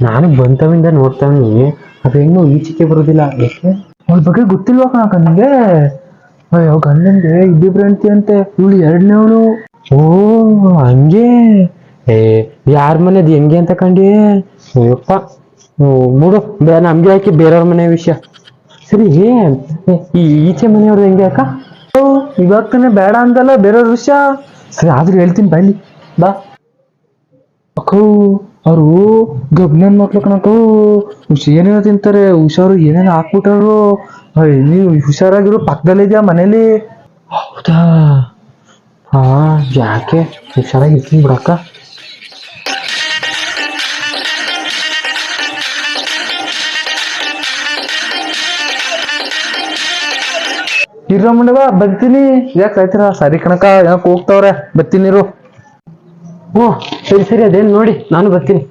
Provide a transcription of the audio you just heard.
ನಾನು ಬಂತವಿಂದ ನೋಡ್ತಾವ್ನಿ, ಅದು ಹೆಣ್ಣು ಈಚೆಗೆ ಬರೋದಿಲ್ಲ. ಯಾಕೆ ಅವಳ ಬಗ್ಗೆ ಗೊತ್ತಿಲ್ವಾ ಕಣಕ ನಿಂಗೆ? ಅಯ್ಯೋ ಗಂಡಂಗೆ ಇಬ್ಬಿಬ್ರು ಹೆಂಡ್ತಿ ಅಂತೆ, ಇವಳು ಎರಡನೇವಳು. ಓ ಹಂಗೆ. ಏ ಯಾರ ಮನೆದು ಹೆಂಗೆ ಅಂತ ಕಂಡಿ? ಅಯ್ಯಪ್ಪ ಮೂಡು ನಮ್ಗೆ ಯಾಕೆ ಬೇರೆಯವ್ರ ಮನೆ ವಿಷಯ. ಸರಿ ಈ ಈಚೆ ಮನೆಯವ್ರದ್ದು ಹೆಂಗೆ ಅಕ್ಕ? ಇವಾಗ ತಾನೆ ಬೇಡ ಅಂತಲ್ಲ ಬೇರೆಯವ್ರ ವಿಷಯ. ಸರಿ ಆದ್ರೂ ಹೇಳ್ತೀನಿ ಬೈಲಿ ಬಾ. ಅಕ್ಕೋ ಅವರು ಗಬ್ನನ್ ಮಕ್ಳು ಕಣಕ್ಕೋ, ಏನೇನೋ ತಿಂತಾರೆ, ಹುಷಾರು ಏನೇನೋ ಹಾಕ್ಬಿಟ್ಟಾರು. ನೀವು ಹುಷಾರಾಗಿರೋ ಪಕ್ಕದಲ್ಲಿದ್ಯಾ ಮನೇಲಿ? ಹೌದಾ? ಹಾ ಯಾಕೆ ಹುಷಾರಾಗಿರ್ತೀನಿ ಬಿಡಕ್ಕ. ಇರೋ ಮುಂಡವ ಬರ್ತೀನಿ. ಯಾಕೆ ಸಾಯ್ತೀರ? ಸರಿ ಕಣಕ, ಯಾಕೆ ಹೋಗ್ತಾವ್ರೆ, ಬರ್ತೀನಿರು. ಓ ಸರಿ ಸರಿ, ಅದೇನು ನೋಡಿ ನಾನು ಬರ್ತೀನಿ.